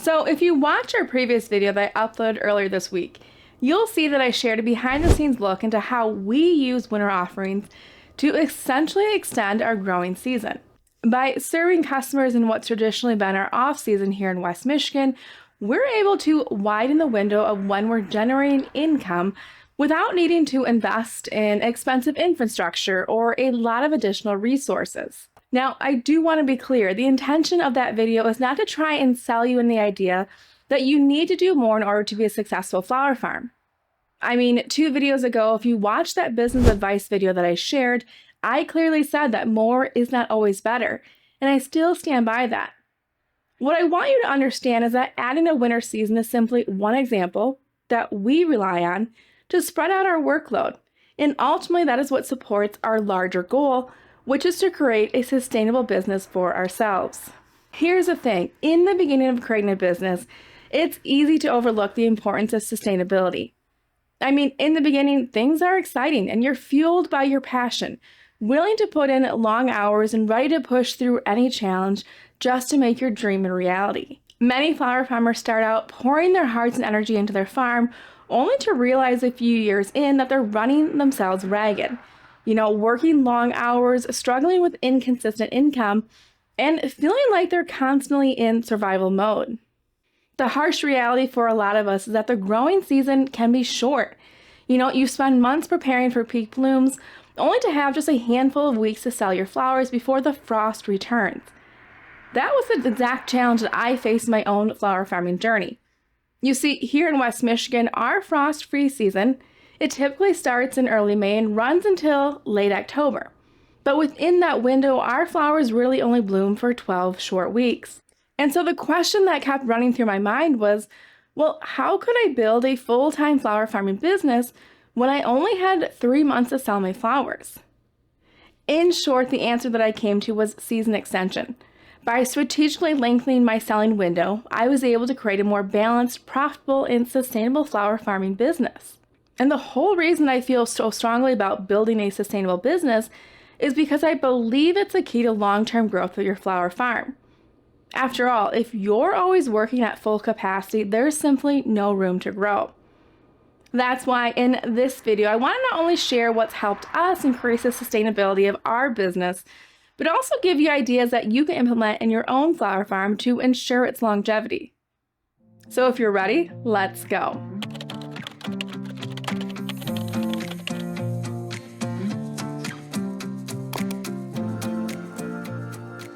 So if you watch our previous video that I uploaded earlier this week, you'll see that I shared a behind the scenes look into how we use winter offerings to essentially extend our growing season. By serving customers in what's traditionally been our off season here in West Michigan, we're able to widen the window of when we're generating income without needing to invest in expensive infrastructure or a lot of additional resources. Now, I do want to be clear, the intention of that video is not to try and sell you in the idea that you need to do more in order to be a successful flower farm. I mean, 2 videos ago, if you watched that business advice video that I shared, I clearly said that more is not always better, and I still stand by that. What I want you to understand is that adding a winter season is simply one example that we rely on to spread out our workload, and ultimately that is what supports our larger goal, which is to create a sustainable business for ourselves. Here's the thing, in the beginning of creating a business, it's easy to overlook the importance of sustainability. I mean, in the beginning, things are exciting and you're fueled by your passion, willing to put in long hours and ready to push through any challenge just to make your dream a reality. Many flower farmers start out pouring their hearts and energy into their farm, only to realize a few years in that they're running themselves ragged. Working long hours, struggling with inconsistent income, and feeling like they're constantly in survival mode. The harsh reality for a lot of us is that the growing season can be short. You spend months preparing for peak blooms, only to have just a handful of weeks to sell your flowers before the frost returns. That was the exact challenge that I faced in my own flower farming journey. You see, here in West Michigan, our frost-free season, it typically starts in early May and runs until late October. But within that window, our flowers really only bloom for 12 short weeks. And so the question that kept running through my mind was, well, how could I build a full-time flower farming business when I only had 3 months to sell my flowers? In short, the answer that I came to was season extension. By strategically lengthening my selling window, I was able to create a more balanced, profitable, and sustainable flower farming business. And the whole reason I feel so strongly about building a sustainable business is because I believe it's a key to long-term growth of your flower farm. After all, if you're always working at full capacity, there's simply no room to grow. That's why in this video, I want to not only share what's helped us increase the sustainability of our business, but also give you ideas that you can implement in your own flower farm to ensure its longevity. So if you're ready, let's go.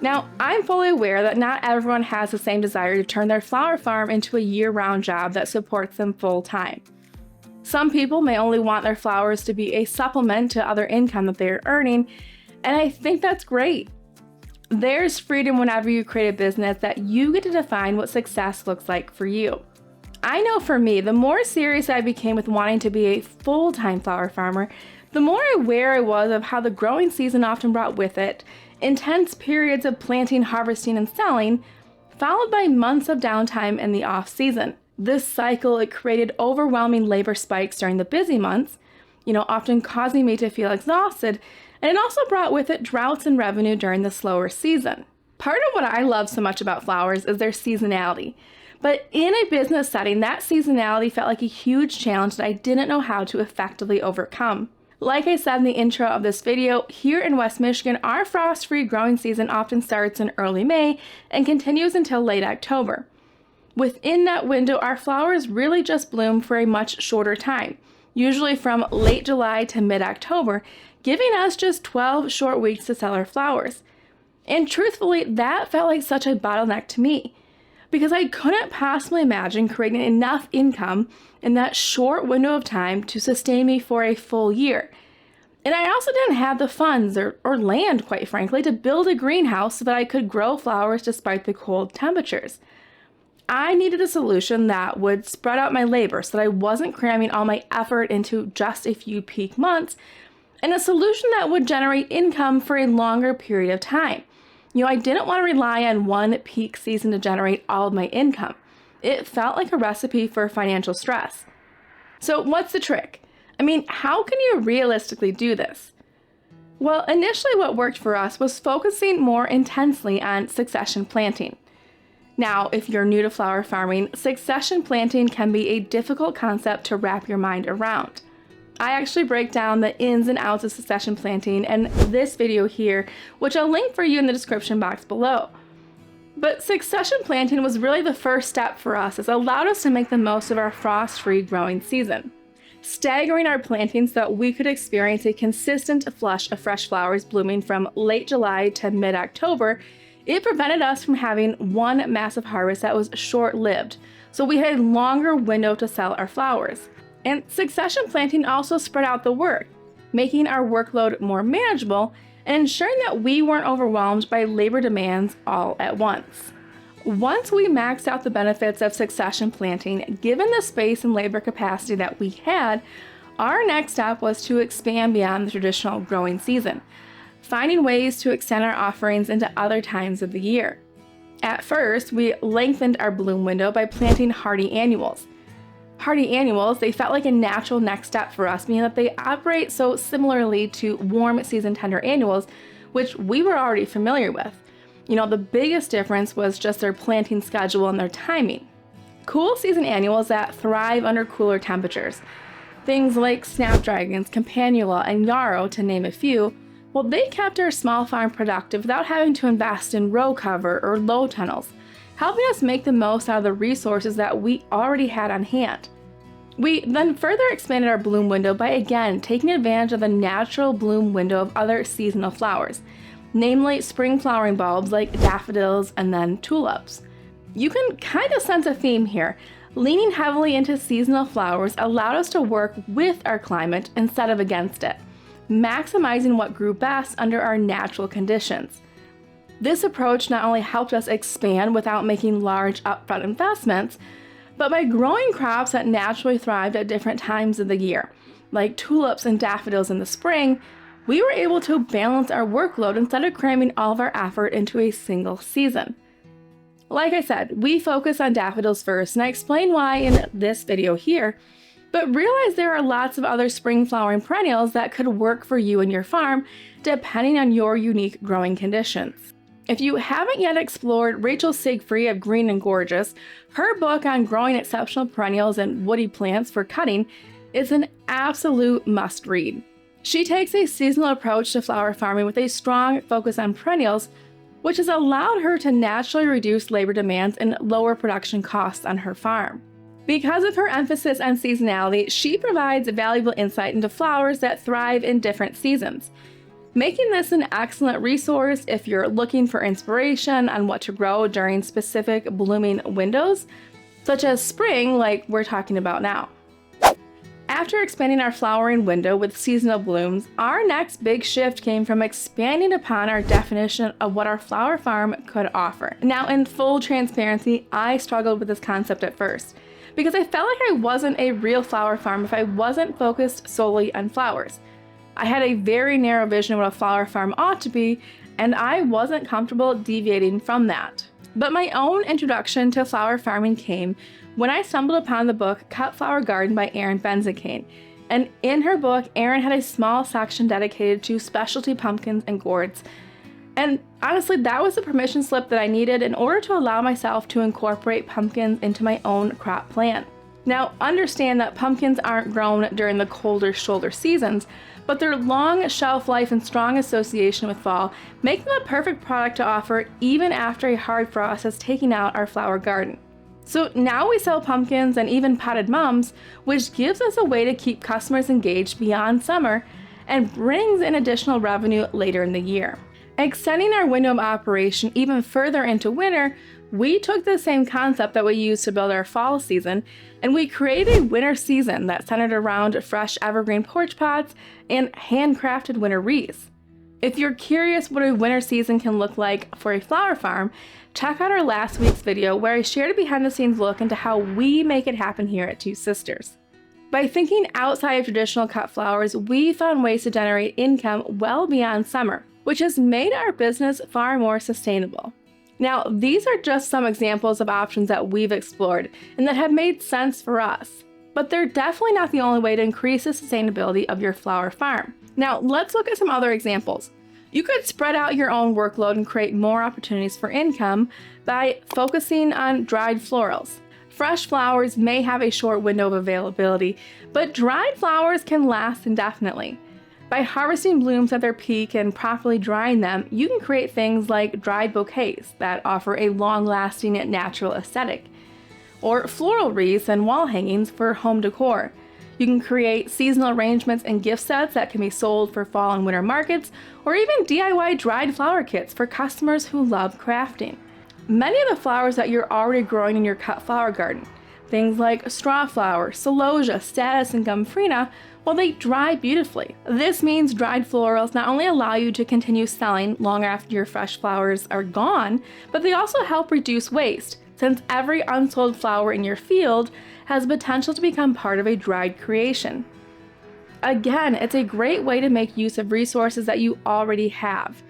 Now, I'm fully aware that not everyone has the same desire to turn their flower farm into a year-round job that supports them full-time. Some people may only want their flowers to be a supplement to other income that they're earning, and I think that's great. There's freedom whenever you create a business that you get to define what success looks like for you. I know for me, the more serious I became with wanting to be a full-time flower farmer, the more aware I was of how the growing season often brought with it intense periods of planting, harvesting, and selling, followed by months of downtime in the off-season. This cycle, it created overwhelming labor spikes during the busy months, often causing me to feel exhausted, and it also brought with it droughts in revenue during the slower season. Part of what I love so much about flowers is their seasonality, but in a business setting, that seasonality felt like a huge challenge that I didn't know how to effectively overcome. Like I said in the intro of this video, here in West Michigan, our frost-free growing season often starts in early May and continues until late October. Within that window, our flowers really just bloom for a much shorter time, usually from late July to mid-October, giving us just 12 short weeks to sell our flowers. And truthfully, that felt like such a bottleneck to me, because I couldn't possibly imagine creating enough income in that short window of time to sustain me for a full year. And I also didn't have the funds or land, quite frankly, to build a greenhouse so that I could grow flowers despite the cold temperatures. I needed a solution that would spread out my labor so that I wasn't cramming all my effort into just a few peak months, and a solution that would generate income for a longer period of time. I didn't want to rely on one peak season to generate all of my income. It felt like a recipe for financial stress. So what's the trick? How can you realistically do this? Well, initially what worked for us was focusing more intensely on succession planting. Now, if you're new to flower farming, succession planting can be a difficult concept to wrap your mind around. I actually break down the ins and outs of succession planting in this video here, which I'll link for you in the description box below. But succession planting was really the first step for us, as it allowed us to make the most of our frost-free growing season. Staggering our plantings so that we could experience a consistent flush of fresh flowers blooming from late July to mid-October, it prevented us from having one massive harvest that was short-lived, so we had a longer window to sell our flowers. And succession planting also spread out the work, making our workload more manageable and ensuring that we weren't overwhelmed by labor demands all at once. Once we maxed out the benefits of succession planting, given the space and labor capacity that we had, our next step was to expand beyond the traditional growing season, finding ways to extend our offerings into other times of the year. At first, we lengthened our bloom window by planting hardy annuals. Hardy annuals, they felt like a natural next step for us, meaning that they operate so similarly to warm season tender annuals, which we were already familiar with. The biggest difference was just their planting schedule and their timing. Cool season annuals that thrive under cooler temperatures, things like snapdragons, campanula, and yarrow, to name a few, well, they kept our small farm productive without having to invest in row cover or low tunnels, helping us make the most out of the resources that we already had on hand. We then further expanded our bloom window by again taking advantage of the natural bloom window of other seasonal flowers, namely spring flowering bulbs like daffodils and then tulips. You can kind of sense a theme here. Leaning heavily into seasonal flowers allowed us to work with our climate instead of against it, maximizing what grew best under our natural conditions. This approach not only helped us expand without making large upfront investments, but by growing crops that naturally thrived at different times of the year, like tulips and daffodils in the spring, we were able to balance our workload instead of cramming all of our effort into a single season. Like I said, we focus on daffodils first, and I explain why in this video here, but realize there are lots of other spring flowering perennials that could work for you and your farm, depending on your unique growing conditions. If you haven't yet explored Rachel Siegfried of Green and Gorgeous, her book on growing exceptional perennials and woody plants for cutting is an absolute must-read. She takes a seasonal approach to flower farming with a strong focus on perennials, which has allowed her to naturally reduce labor demands and lower production costs on her farm. Because of her emphasis on seasonality, she provides valuable insight into flowers that thrive in different seasons, making this an excellent resource if you're looking for inspiration on what to grow during specific blooming windows, such as spring like we're talking about now. After expanding our flowering window with seasonal blooms, our next big shift came from expanding upon our definition of what our flower farm could offer. Now, in full transparency, I struggled with this concept at first, because I felt like I wasn't a real flower farm if I wasn't focused solely on flowers. I had a very narrow vision of what a flower farm ought to be, and I wasn't comfortable deviating from that. But my own introduction to flower farming came when I stumbled upon the book Cut Flower Garden by Erin Benzakein. And in her book, Erin had a small section dedicated to specialty pumpkins and gourds. And honestly, that was the permission slip that I needed in order to allow myself to incorporate pumpkins into my own crop plan. Now, understand that pumpkins aren't grown during the colder shoulder seasons, but their long shelf life and strong association with fall make them a perfect product to offer even after a hard frost has taken out our flower garden. So now we sell pumpkins and even potted mums, which gives us a way to keep customers engaged beyond summer and brings in additional revenue later in the year. Extending our window of operation even further into winter, we took the same concept that we used to build our fall season, and we created a winter season that centered around fresh evergreen porch pots and handcrafted winter wreaths. If you're curious what a winter season can look like for a flower farm, check out our last week's video where I shared a behind-the-scenes look into how we make it happen here at Two Sisters. By thinking outside of traditional cut flowers, we found ways to generate income well beyond summer, which has made our business far more sustainable. Now, these are just some examples of options that we've explored and that have made sense for us, but they're definitely not the only way to increase the sustainability of your flower farm. Now, let's look at some other examples. You could spread out your own workload and create more opportunities for income by focusing on dried florals. Fresh flowers may have a short window of availability, but dried flowers can last indefinitely. By harvesting blooms at their peak and properly drying them, you can create things like dried bouquets that offer a long-lasting natural aesthetic, or floral wreaths and wall hangings for home decor. You can create seasonal arrangements and gift sets that can be sold for fall and winter markets, or even DIY dried flower kits for customers who love crafting. Many of the flowers that you're already growing in your cut flower garden, things like strawflower, celosia, statice, and gomphrena, well, they dry beautifully. This means dried florals not only allow you to continue selling long after your fresh flowers are gone, but they also help reduce waste, since every unsold flower in your field has potential to become part of a dried creation. Again, it's a great way to make use of resources that you already have.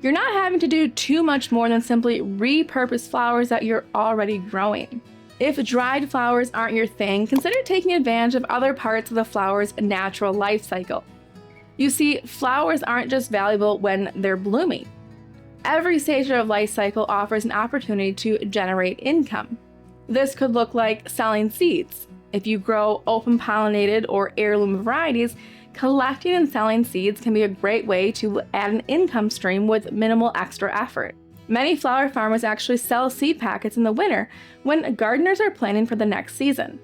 You're not having to do too much more than simply repurpose flowers that you're already growing. If dried flowers aren't your thing, consider taking advantage of other parts of the flower's natural life cycle. You see, flowers aren't just valuable when they're blooming. Every stage of their life cycle offers an opportunity to generate income. This could look like selling seeds. If you grow open pollinated or heirloom varieties, collecting and selling seeds can be a great way to add an income stream with minimal extra effort. Many flower farmers actually sell seed packets in the winter when gardeners are planning for the next season.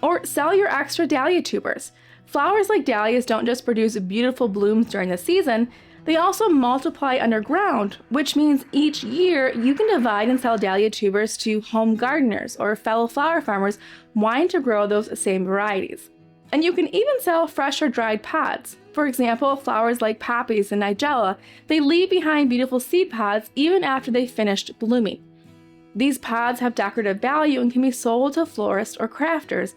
Or sell your extra dahlia tubers. Flowers like dahlias don't just produce beautiful blooms during the season, they also multiply underground, which means each year you can divide and sell dahlia tubers to home gardeners or fellow flower farmers wanting to grow those same varieties. And you can even sell fresh or dried pods. For example, flowers like poppies and nigella, they leave behind beautiful seed pods even after they finished blooming. These pods have decorative value and can be sold to florists or crafters,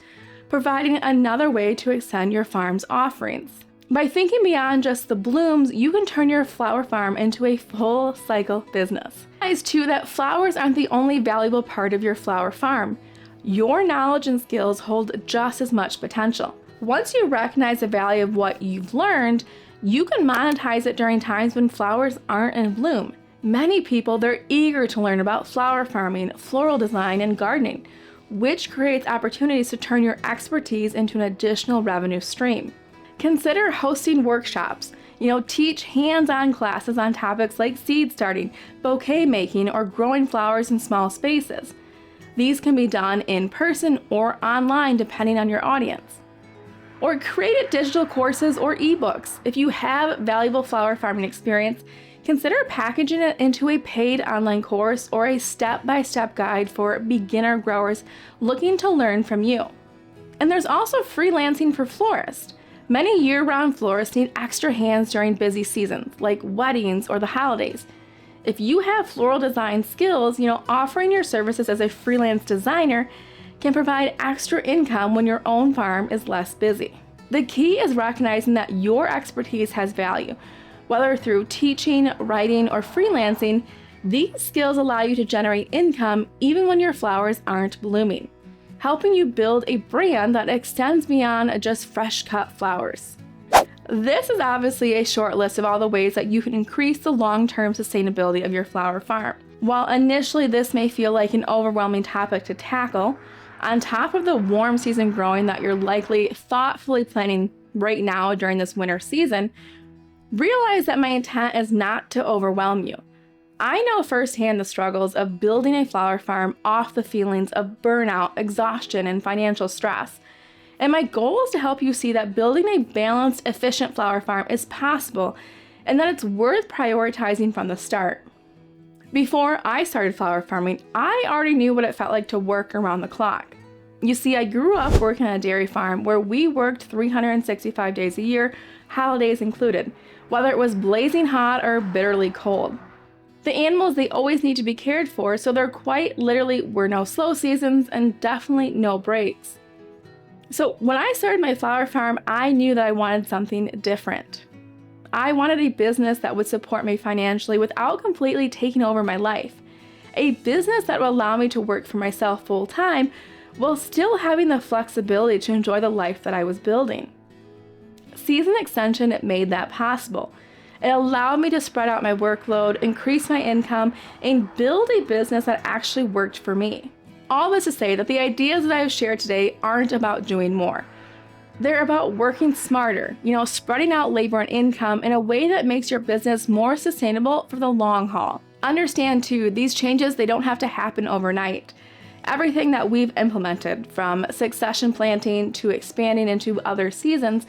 providing another way to extend your farm's offerings. By thinking beyond just the blooms, you can turn your flower farm into a full cycle business. Realize too that flowers aren't the only valuable part of your flower farm. Your knowledge and skills hold just as much potential. Once you recognize the value of what you've learned, you can monetize it during times when flowers aren't in bloom. Many people, they're eager to learn about flower farming, floral design, and gardening, which creates opportunities to turn your expertise into an additional revenue stream. Consider hosting workshops. Teach hands-on classes on topics like seed starting, bouquet making, or growing flowers in small spaces. These can be done in person or online depending on your audience. Or create digital courses or ebooks. If you have valuable flower farming experience, consider packaging it into a paid online course or a step-by-step guide for beginner growers looking to learn from you. And there's also freelancing for florists. Many year-round florists need extra hands during busy seasons, like weddings or the holidays. If you have floral design skills, offering your services as a freelance designer can provide extra income when your own farm is less busy. The key is recognizing that your expertise has value. Whether through teaching, writing, or freelancing, these skills allow you to generate income even when your flowers aren't blooming, helping you build a brand that extends beyond just fresh cut flowers. This is obviously a short list of all the ways that you can increase the long-term sustainability of your flower farm. While initially this may feel like an overwhelming topic to tackle, on top of the warm season growing that you're likely thoughtfully planning right now during this winter season, realize that my intent is not to overwhelm you. I know firsthand the struggles of building a flower farm off the feelings of burnout, exhaustion, and financial stress. And my goal is to help you see that building a balanced, efficient flower farm is possible and that it's worth prioritizing from the start. Before I started flower farming, I already knew what it felt like to work around the clock. You see, I grew up working on a dairy farm where we worked 365 days a year, holidays included, whether it was blazing hot or bitterly cold. The animals, they always need to be cared for, so there quite literally were no slow seasons and definitely no breaks. So when I started my flower farm, I knew that I wanted something different. I wanted a business that would support me financially without completely taking over my life. A business that would allow me to work for myself full time while still having the flexibility to enjoy the life that I was building. Season Extension made that possible. It allowed me to spread out my workload, increase my income, and build a business that actually worked for me. All this to say that the ideas that I've shared today aren't about doing more. They're about working smarter, spreading out labor and income in a way that makes your business more sustainable for the long haul. Understand too, these changes, they don't have to happen overnight. Everything that we've implemented, from succession planting to expanding into other seasons,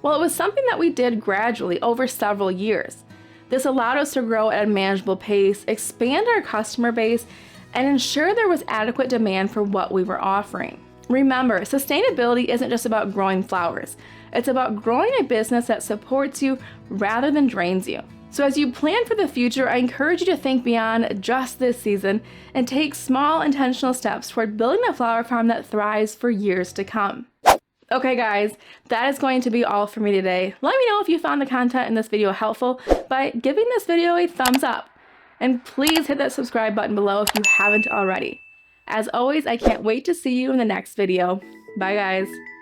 well, it was something that we did gradually over several years. This allowed us to grow at a manageable pace, expand our customer base, and ensure there was adequate demand for what we were offering. Remember, sustainability isn't just about growing flowers. It's about growing a business that supports you rather than drains you. So as you plan for the future, I encourage you to think beyond just this season and take small intentional steps toward building a flower farm that thrives for years to come. Okay guys, that is going to be all for me today. Let me know if you found the content in this video helpful by giving this video a thumbs up. And please hit that subscribe button below if you haven't already. As always, I can't wait to see you in the next video. Bye guys.